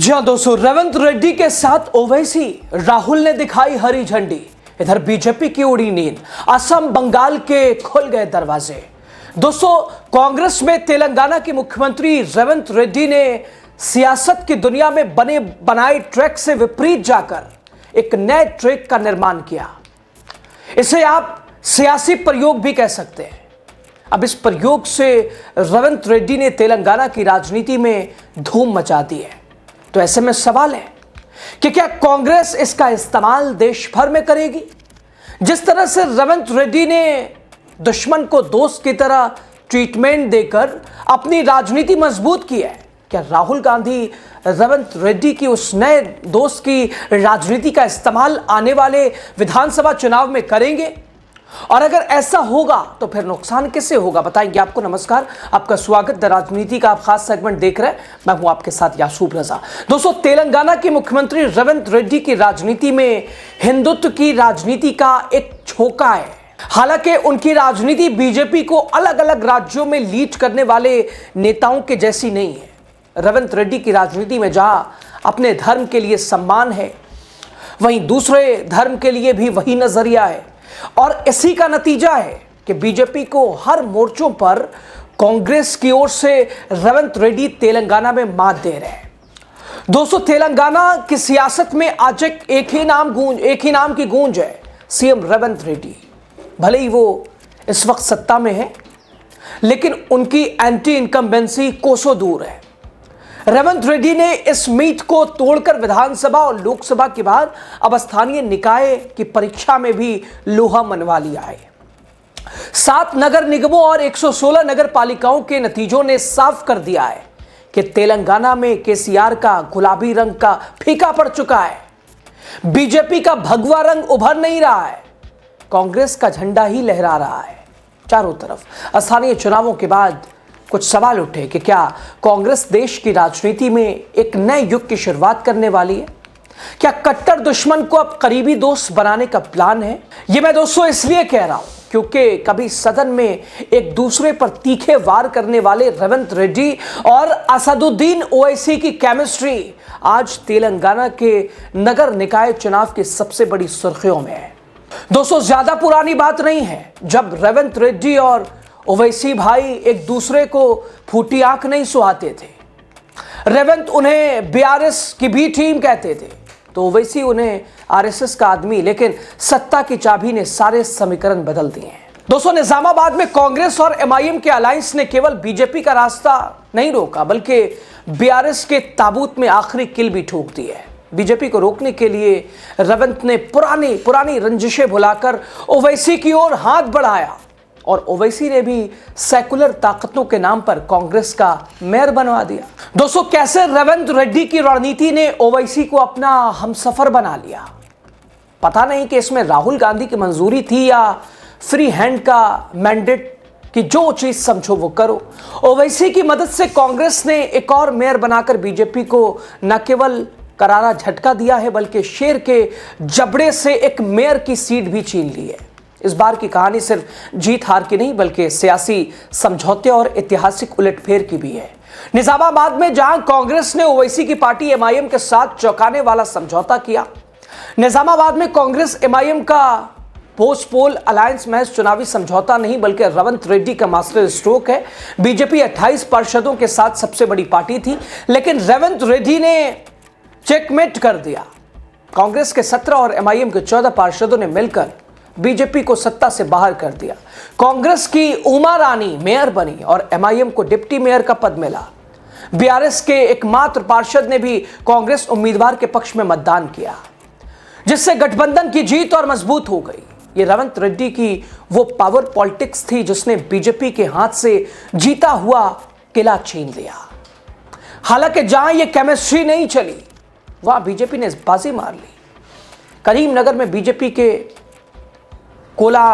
जी हाँ दोस्तों, रेवंत रेड्डी के साथ ओवैसी, राहुल ने दिखाई हरी झंडी। इधर बीजेपी की उड़ी नींद, असम बंगाल के खुल गए दरवाजे। दोस्तों, कांग्रेस में तेलंगाना के मुख्यमंत्री रेवंत रेड्डी ने सियासत की दुनिया में बनाए ट्रैक से विपरीत जाकर एक नए ट्रैक का निर्माण किया। इसे आप सियासी प्रयोग भी कह सकते हैं। अब इस प्रयोग से रेवंत रेड्डी ने तेलंगाना की राजनीति में धूम मचा दी है। तो ऐसे में सवाल है कि क्या कांग्रेस इसका इस्तेमाल देश भर में करेगी? जिस तरह से रेवंत रेड्डी ने दुश्मन को दोस्त की तरह ट्रीटमेंट देकर अपनी राजनीति मजबूत की है, क्या राहुल गांधी रेवंत रेड्डी की उस नए दोस्त की राजनीति का इस्तेमाल आने वाले विधानसभा चुनाव में करेंगे? और अगर ऐसा होगा तो फिर नुकसान किससे होगा, बताएंगे आपको। नमस्कार, आपका स्वागत द राजनीति का आप खास सेगमेंट देख रहे हैं। मैं हूं आपके साथ यासूब रजा। दोस्तों, तेलंगाना के मुख्यमंत्री रेवंत रेड्डी की राजनीति में हिंदुत्व की राजनीति का एक झोंका है। हालांकि उनकी राजनीति बीजेपी को अलग अलग राज्यों में लीड करने वाले नेताओं के जैसी नहीं है। रेवंत रेड्डी की राजनीति में जहां अपने धर्म के लिए सम्मान है, वहीं दूसरे धर्म के लिए भी वही नजरिया है। और इसी का नतीजा है कि बीजेपी को हर मोर्चों पर कांग्रेस की ओर से रेवंत रेड्डी तेलंगाना में मात दे रहे हैं। दोस्तों, तेलंगाना की सियासत में आज एक ही नाम की गूंज है, सीएम रेवंत रेड्डी। भले ही वो इस वक्त सत्ता में है, लेकिन उनकी एंटी इनकम्बेंसी कोसों दूर है। रेवंत रेड्डी ने इस मीत को तोड़कर विधानसभा और लोकसभा के बाद अब स्थानीय निकाय की परीक्षा में भी लोहा मनवा लिया है। 7 नगर निगमों और 116 नगर पालिकाओं के नतीजों ने साफ कर दिया है कि तेलंगाना में केसीआर का गुलाबी रंग का फीका पड़ चुका है। बीजेपी का भगवा रंग उभर नहीं रहा है, कांग्रेस का झंडा ही लहरा रहा है चारों तरफ। स्थानीय चुनावों के बाद कुछ सवाल उठे कि क्या कांग्रेस देश की राजनीति में एक नए युग की शुरुआत करने वाली है? क्या कट्टर दुश्मन को अब करीबी दोस्त बनाने का प्लान है? ये मैं दोस्तों इसलिए कह रहा हूं क्योंकि कभी सदन में एक दूसरे पर तीखे वार करने वाले रेवंत रेड्डी और असदुद्दीन ओवैसी की केमिस्ट्री आज तेलंगाना के नगर निकाय चुनाव की सबसे बड़ी सुर्खियों में है। दोस्तों, ज्यादा पुरानी बात नहीं है जब रेवंत रेड्डी और ओवैसी भाई एक दूसरे को फूटी आंख नहीं सुहाते थे। रेवंत उन्हें बीआरएस की बी टीम कहते थे तो ओवैसी उन्हें आरएसएस का आदमी, लेकिन सत्ता की चाबी ने सारे समीकरण बदल दिए हैं। दोस्तों, निजामाबाद में कांग्रेस और एमआईएम के अलायंस ने केवल बीजेपी का रास्ता नहीं रोका, बल्कि बीआरएस के ताबूत में आखिरी किल भी ठोक दी है। बीजेपी को रोकने के लिए रेवंत ने पुरानी रंजिशें भुलाकर ओवैसी की ओर हाथ बढ़ाया और ओवैसी ने भी सेकुलर ताकतों के नाम पर कांग्रेस का मेयर बनवा दिया। दोस्तों, कैसे रेवंत रेड्डी की रणनीति ने ओवैसी को अपना हमसफर बना लिया? पता नहीं कि इसमें राहुल गांधी की मंजूरी थी या फ्री हैंड का मैंडेट कि जो चीज समझो वो करो। ओवैसी की मदद से कांग्रेस ने एक और मेयर बनाकर बीजेपी को न केवल करारा झटका दिया है, बल्कि शेर के जबड़े से एक मेयर की सीट भी छीन ली है। इस बार की कहानी सिर्फ जीत हार की नहीं, बल्कि सियासी समझौते और ऐतिहासिक उलटफेर की भी है। निजामाबाद में जहां कांग्रेस ने ओवैसी की पार्टी एमआईएम के साथ चौंकाने वाला समझौता किया, निजामाबाद में कांग्रेस एमआईएम का पोस्ट पोल अलायंस महज चुनावी समझौता नहीं, बल्कि रेवंत रेड्डी का मास्टर स्ट्रोक है। बीजेपी 28 पार्षदों के साथ सबसे बड़ी पार्टी थी, लेकिन रेवंत रेड्डी ने चेकमेट कर दिया। कांग्रेस के 17 और एमआईएम के 14 पार्षदों ने मिलकर बीजेपी को सत्ता से बाहर कर दिया। कांग्रेस की उमा रानी मेयर बनी और एमआईएम को डिप्टी मेयर का पद मिला। बीआरएस के एकमात्र पार्षद ने भी कांग्रेस उम्मीदवार के पक्ष में मतदान किया, जिससे गठबंधन की जीत और मजबूत हो गई। ये रेवंत रेड्डी की वो पावर पॉलिटिक्स थी जिसने बीजेपी के हाथ से जीता हुआ किला छीन लिया। हालांकि जहां ये केमिस्ट्री नहीं चली, वहां बीजेपी ने बाजी मार ली। करीमनगर में बीजेपी के कोला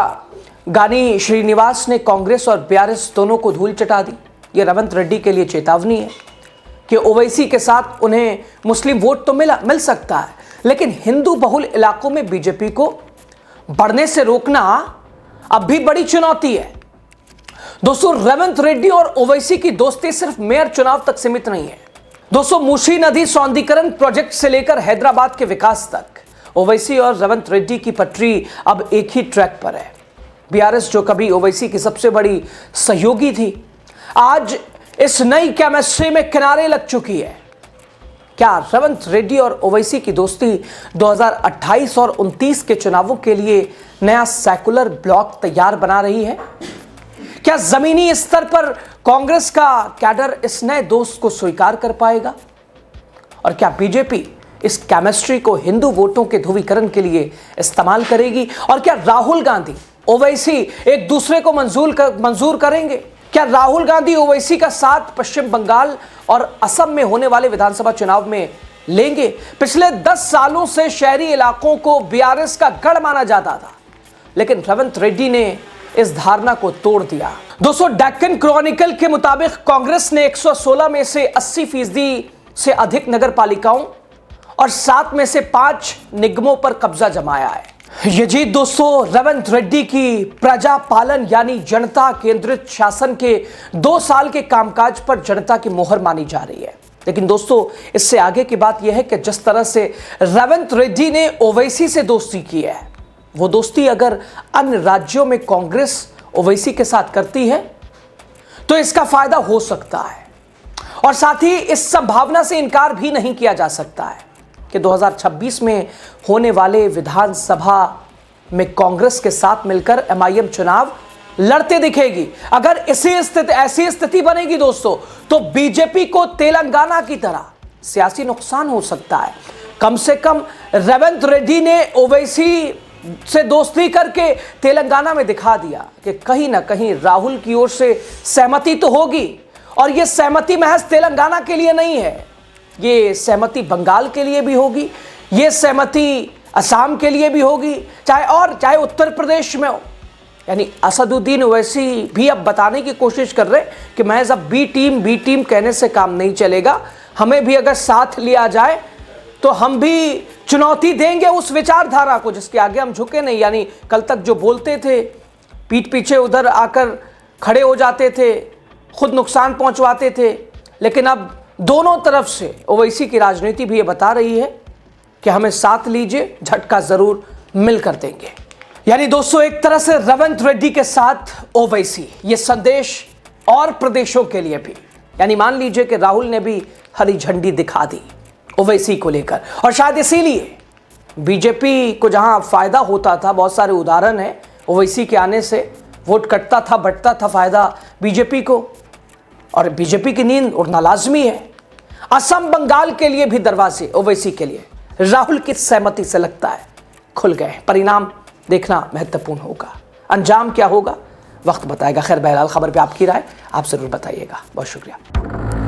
गानी श्रीनिवास ने कांग्रेस और बीआरएस दोनों को धूल चटा दी। यह रेवंत रेड्डी के लिए चेतावनी है कि ओवैसी के साथ उन्हें मुस्लिम वोट तो मिल सकता है, लेकिन हिंदू बहुल इलाकों में बीजेपी को बढ़ने से रोकना अब भी बड़ी चुनौती है। दोस्तों, रेवंत रेड्डी और ओवैसी की दोस्ती सिर्फ मेयर चुनाव तक सीमित नहीं है। दोस्तों, मूसी नदी सौंदर्यीकरण प्रोजेक्ट से लेकर हैदराबाद के विकास तक ओवैसी और रेवंत रेड्डी की पटरी अब एक ही ट्रैक पर है। बीआरएस, जो कभी ओवैसी की सबसे बड़ी सहयोगी थी, आज इस नई केमिस्ट्री में किनारे लग चुकी है। क्या रेवंत रेड्डी और ओवैसी की दोस्ती 2028 और 29 के चुनावों के लिए नया सेकुलर ब्लॉक तैयार बना रही है? क्या जमीनी स्तर पर कांग्रेस का कैडर इस नए दोस्त को स्वीकार कर पाएगा? और क्या बीजेपी इस केमिस्ट्री को हिंदू वोटों के ध्रुवीकरण के लिए इस्तेमाल करेगी? और क्या राहुल गांधी, ओवैसी एक दूसरे को मंजूर करेंगे? क्या राहुल गांधी ओवैसी का साथ पश्चिम बंगाल और असम में होने वाले विधानसभा चुनाव में लेंगे? पिछले 10 सालों से शहरी इलाकों को बीआरएस का गढ़ माना जाता था, लेकिन रेवंत रेड्डी ने इस धारणा को तोड़ दिया। दोस्तों, डेक्कन क्रॉनिकल के मुताबिक कांग्रेस ने 116 में से 80% से अधिक नगर पालिकाओं और 7 में से 5 निगमों पर कब्जा जमाया है। ये जीत दोस्तों रेवंत रेड्डी की प्रजा पालन यानी जनता केंद्रित शासन के 2 साल के कामकाज पर जनता की मोहर मानी जा रही है। लेकिन दोस्तों, इससे आगे की बात यह है कि जिस तरह से रेवंत रेड्डी ने ओवैसी से दोस्ती की है, वो दोस्ती अगर अन्य राज्यों में कांग्रेस ओवैसी के साथ करती है तो इसका फायदा हो सकता है। और साथ ही इस संभावना से इनकार भी नहीं किया जा सकता है कि 2026 में होने वाले विधानसभा में कांग्रेस के साथ मिलकर एमआईएम चुनाव लड़ते दिखेगी। अगर ऐसी स्थिति बनेगी दोस्तों, तो बीजेपी को तेलंगाना की तरह सियासी नुकसान हो सकता है। कम से कम रेवंत रेड्डी ने ओवैसी से दोस्ती करके तेलंगाना में दिखा दिया कि कहीं ना कहीं राहुल की ओर से सहमति तो होगी, और यह सहमति महज तेलंगाना के लिए नहीं है, ये सहमति बंगाल के लिए भी होगी, ये सहमति असम के लिए भी होगी, चाहे उत्तर प्रदेश में हो। यानी असदुद्दीन ओवैसी भी अब बताने की कोशिश कर रहे कि महज अब बी टीम कहने से काम नहीं चलेगा, हमें भी अगर साथ लिया जाए तो हम भी चुनौती देंगे उस विचारधारा को जिसके आगे हम झुके नहीं। यानी कल तक जो बोलते थे, पीठ पीछे उधर आकर खड़े हो जाते थे, खुद नुकसान पहुंचवाते थे, लेकिन अब दोनों तरफ से ओवैसी की राजनीति भी ये बता रही है कि हमें साथ लीजिए, झटका जरूर मिलकर देंगे। यानी दोस्तों, एक तरह से रेवंत रेड्डी के साथ ओवैसी, ये संदेश और प्रदेशों के लिए भी, यानी मान लीजिए कि राहुल ने भी हरी झंडी दिखा दी ओवैसी को लेकर, और शायद इसीलिए बीजेपी को जहां फायदा होता था, बहुत सारे उदाहरण हैं ओवैसी के आने से, वोट कटता था, बंटता था फायदा बीजेपी को, और बीजेपी की नींद उड़ना लाजमी है। असम बंगाल के लिए भी दरवाजे ओवैसी के लिए राहुल की सहमति से लगता है खुल गए। परिणाम देखना महत्वपूर्ण होगा, अंजाम क्या होगा वक्त बताएगा। खैर, बहरहाल खबर पे आपकी राय आप जरूर बताइएगा। बहुत शुक्रिया।